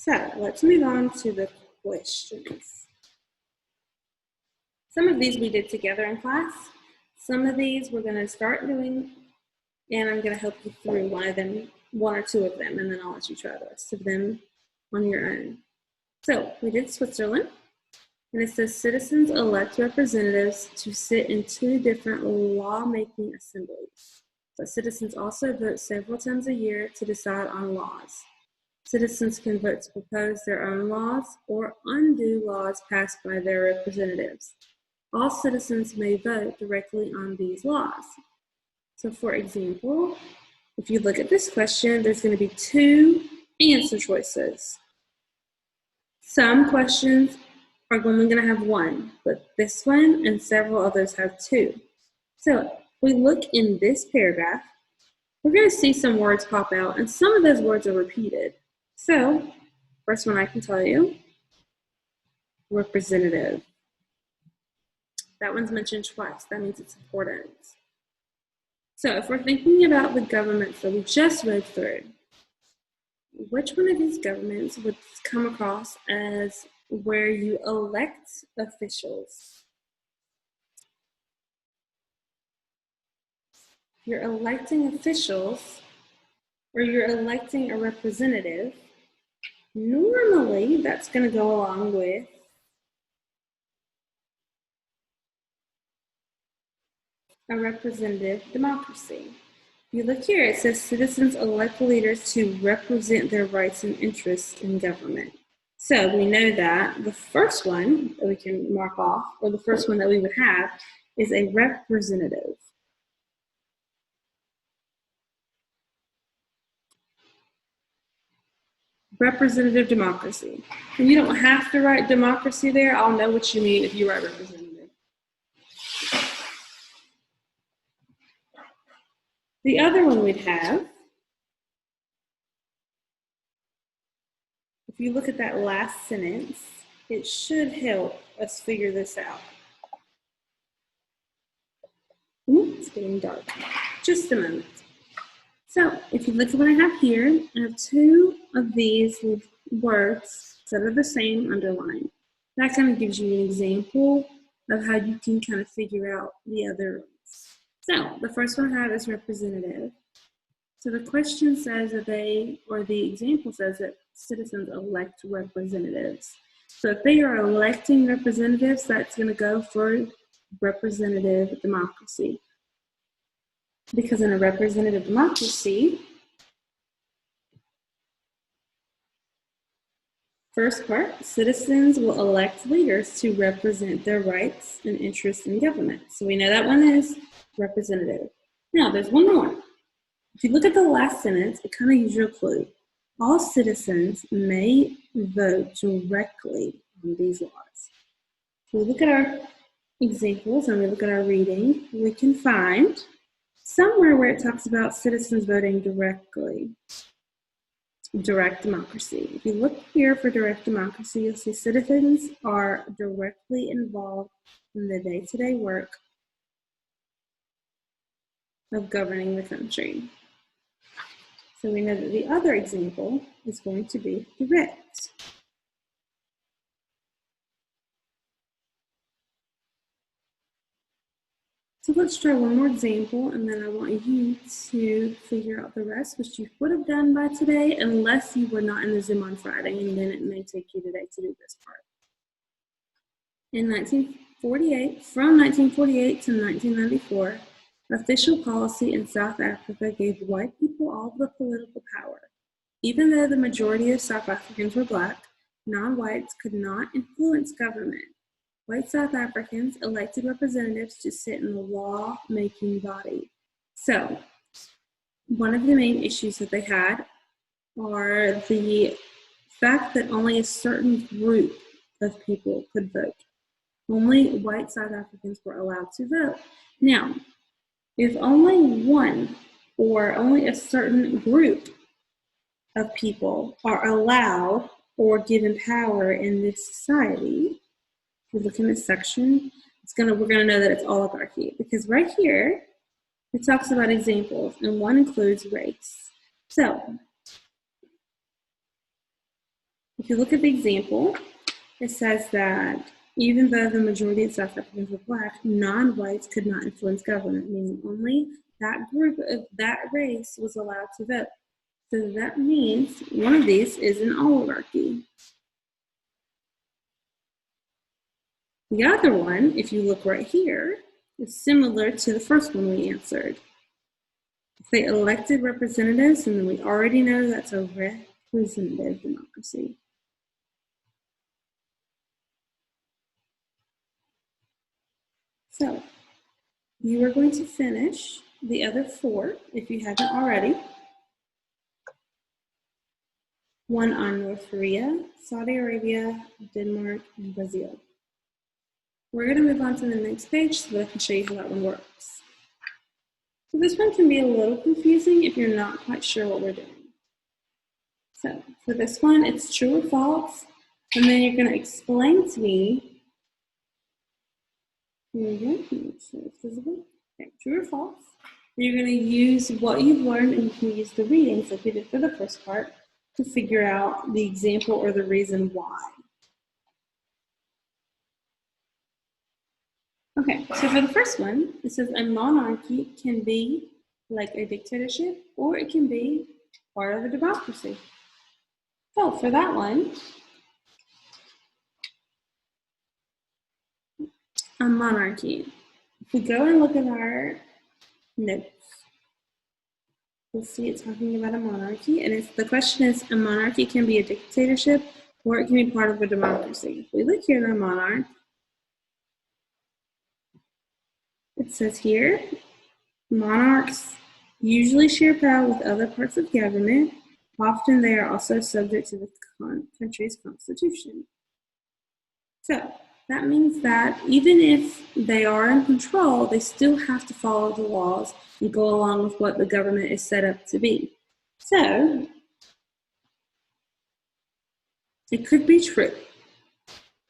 So let's move on to the questions. Some of these we did together in class. Some of these we're going to start doing, and I'm going to help you through one or two of them, and then I'll let you try the rest of them on your own. So we did Switzerland, and it says citizens elect representatives to sit in 2 different lawmaking assemblies. But citizens also vote several times a year to decide on laws. Citizens can vote to propose their own laws or undo laws passed by their representatives. All citizens may vote directly on these laws. So for example, if you look at this question, there's going to be 2 answer choices. Some questions are only going to have 1, but this one and several others have 2. So if we look in this paragraph, we're going to see some words pop out, and some of those words are repeated. So, first one I can tell you, representative. That one's mentioned twice. That means it's important. So if we're thinking about the governments that we just read through, which one of these governments would come across as where you elect officials? You're electing officials, or you're electing a representative. Normally, that's going to go along with a representative democracy. If you look here, it says citizens elect leaders to represent their rights and interests in government. So we know that the first one that we can mark off, or the first one that we would have, is a representative. Representative democracy. And you don't have to write democracy there. I'll know what you mean if you write representative. The other one we'd have, if you look at that last sentence, it should help us figure this out. It's getting dark. Just a moment. So if you look at what I have here, I have 2 of these words that are the same underlined. That kind of gives you an example of how you can kind of figure out the other ones. So the first one I have is representative. So the question says that the example says that citizens elect representatives. So if they are electing representatives, that's going to go for representative democracy. Because in a representative democracy, first part, citizens will elect leaders to represent their rights and interests in government. So we know that one is representative. Now, there's one more. If you look at the last sentence, it kind of gives you a clue. All citizens may vote directly on these laws. If we look at our examples and we look at our reading, we can find somewhere where it talks about citizens voting directly. Direct democracy. If you look here for direct democracy, you'll see citizens are directly involved in the day-to-day work of governing the country. So we know that the other example is going to be direct. So let's try one more example, and then I want you to figure out the rest, which you would have done by today, unless you were not in the Zoom on Friday, and then it may take you today to do this part. In 1948, from 1948 to 1994, official policy in South Africa gave white people all the political power. Even though the majority of South Africans were Black, non-whites could not influence government. White South Africans elected representatives to sit in the law-making body. So, one of the main issues that they had are the fact that only a certain group of people could vote. Only white South Africans were allowed to vote. Now, if only one or only a certain group of people are allowed or given power in this society, if you look in this section, we're gonna know that it's oligarchy, because right here it talks about examples, and one includes race. So If you look at the example, it says that even though the majority of South Africans were Black, non-whites could not influence government, meaning only that group of that race was allowed to vote. So that means one of these is an oligarchy. The other one, if you look right here, is similar to the first one we answered. If they elected representatives, and then we already know that's a representative democracy. So you are going to finish the other 4, if you haven't already. One on North Korea, Saudi Arabia, Denmark, and Brazil. We're going to move on to the next page so that I can show you how that one works. So this one can be a little confusing if you're not quite sure what we're doing. So for this one, it's true or false, and then you're going to explain to me. Here we go. Make sure it's visible. Okay, true or false. You're going to use what you've learned, and you can use the readings like we did for the first part to figure out the example or the reason why. Okay, so for the first one, it says a monarchy can be like a dictatorship, or it can be part of a democracy. So for that one, a monarchy. If we go and look at our notes, we'll see it's talking about a monarchy, and the question is, a monarchy can be a dictatorship, or it can be part of a democracy. If we look here at a monarch, it says here, monarchs usually share power with other parts of government. Often they are also subject to the country's constitution. So that means that even if they are in control, they still have to follow the laws and go along with what the government is set up to be. So it could be true.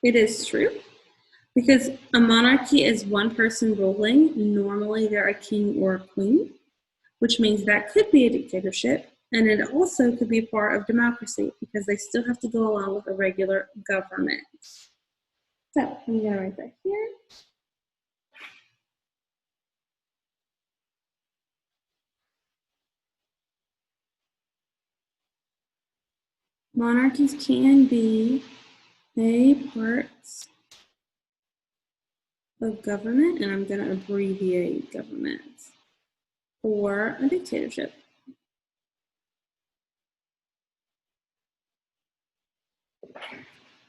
It is true. Because a monarchy is one person ruling. Normally they're a king or a queen, which means that could be a dictatorship, and it also could be part of democracy because they still have to go along with a regular government. So I'm going to write that here. Monarchies can be a part of government, and I'm going to abbreviate government, or a dictatorship.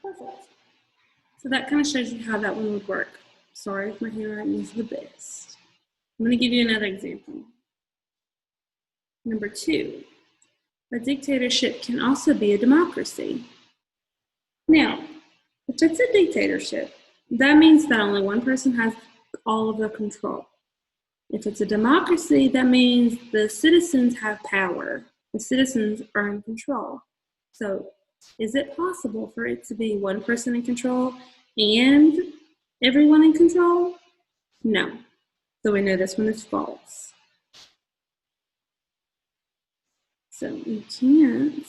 Perfect. So that kind of shows you how that one would work. Sorry if my handwriting is the best. I'm going to give you another example. Number 2, a dictatorship can also be a democracy. Now, if it's a dictatorship, that means that only one person has all of the control. If it's a democracy, that means the citizens have power. The citizens are in control. So is it possible for it to be one person in control and everyone in control? No. So we know this one is false. So you can't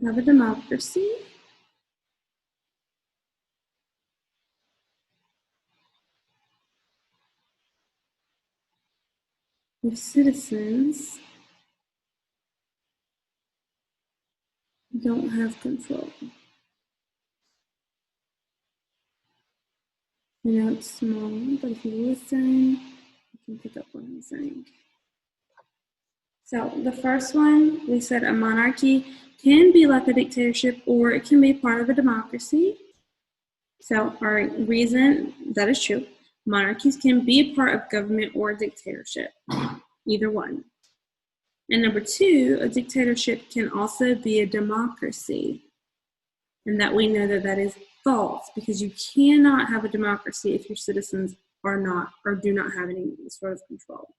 have a democracy if citizens don't have control. I know it's small, but if you listen, you can pick up what I'm saying. So the first one, we said a monarchy can be like a dictatorship, or it can be part of a democracy. So our reason, that is true. Monarchies can be a part of government or a dictatorship, either one. And number 2, a dictatorship can also be a democracy. And that we know that that is false, because you cannot have a democracy if your citizens are not or do not have any sort of control.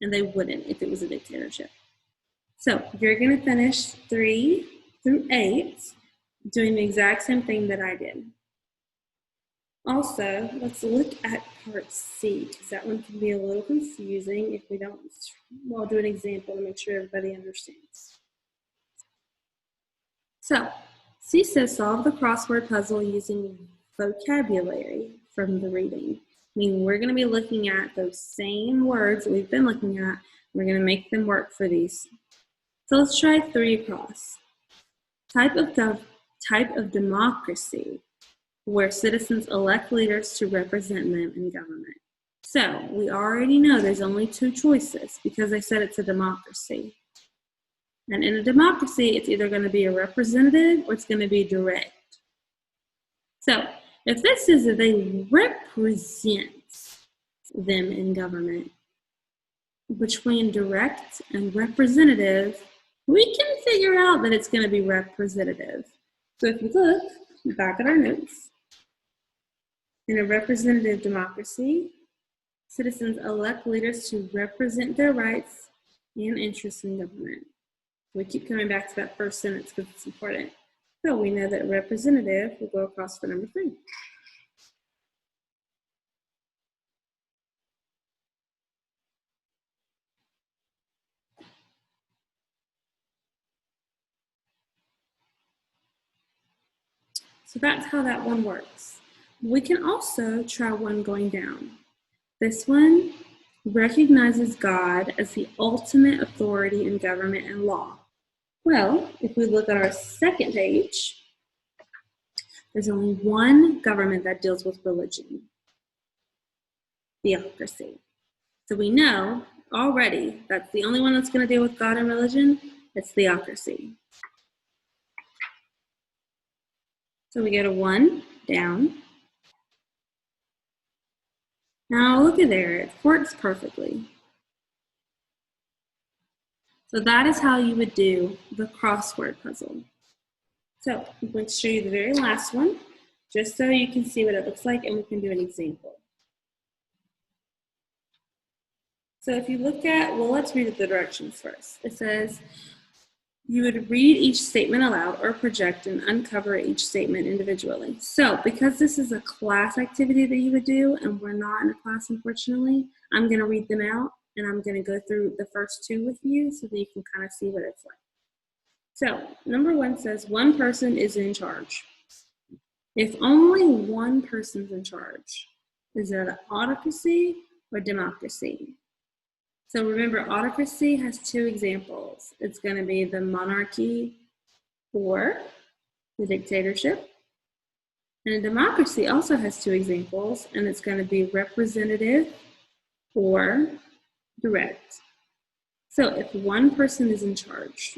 And they wouldn't if it was a dictatorship. So you're going to finish 3 through 8 doing the exact same thing that I did. Also, let's look at part C, because that one can be a little confusing if we don't, well, I'll do an example to make sure everybody understands. So, C says solve the crossword puzzle using vocabulary from the reading. Meaning we're going to be looking at those same words that we've been looking at. We're going to make them work for these. So let's try 3 across. Type of democracy where citizens elect leaders to represent them in government. So we already know there's only 2 choices because they said it's a democracy. And in a democracy, it's either going to be a representative or it's going to be direct. So if this says that they represent them in government, between direct and representative, we can figure out that it's going to be representative. So if you look back at our notes, in a representative democracy, citizens elect leaders to represent their rights and interests in government. We keep coming back to that first sentence because it's important. So we know that representative will go across for number 3. So that's how that one works. We can also try one going down. This one recognizes God as the ultimate authority in government and law. Well, if we look at our second page, there's only one government that deals with religion, theocracy. So we know already that's the only one that's going to deal with God and religion. It's theocracy. So we go to 1 down. Now look at there, it works perfectly. So that is how you would do the crossword puzzle. So I'm going to show you the very last one, just so you can see what it looks like and we can do an example. So if you look at, well, let's read the directions first. It says, you would read each statement aloud or project and uncover each statement individually. So because this is a class activity that you would do, and we're not in a class, unfortunately, I'm going to read them out, and I'm going to go through the first 2 with you so that you can kind of see what it's like. So number 1 says, one person is in charge. If only one person's in charge, is it an autocracy or democracy? So remember, autocracy has 2 examples. It's going to be the monarchy or the dictatorship. And a democracy also has 2 examples, and it's going to be representative or direct. So if one person is in charge,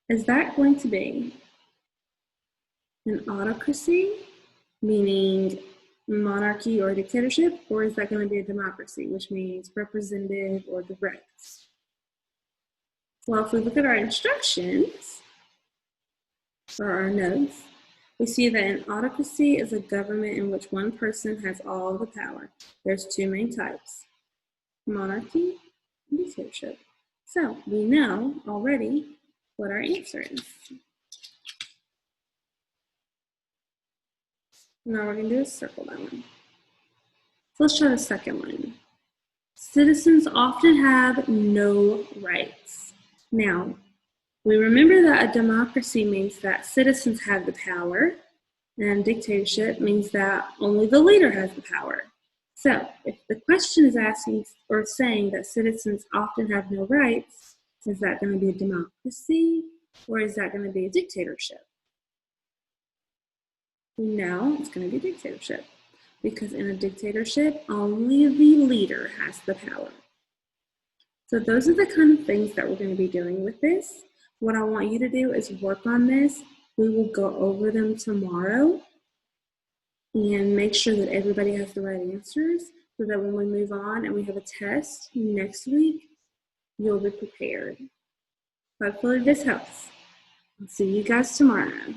is that going to be an autocracy, meaning monarchy or dictatorship, or is that going to be a democracy, which means representative or direct? Well, if we look at our instructions or our notes, we see that an autocracy is a government in which one person has all the power. There's 2 main types, monarchy and dictatorship. So we know already what our answer is. Now we're going to do a circle that one. So let's try the second one. Citizens often have no rights. Now, we remember that a democracy means that citizens have the power, and dictatorship means that only the leader has the power. So, if the question is asking or saying that citizens often have no rights, is that going to be a democracy or is that going to be a dictatorship? No, it's going to be dictatorship, because in a dictatorship, only the leader has the power. So those are the kind of things that we're going to be doing with this. What I want you to do is work on this. We will go over them tomorrow and make sure that everybody has the right answers so that when we move on and we have a test next week, you'll be prepared. Hopefully this helps. I'll see you guys tomorrow.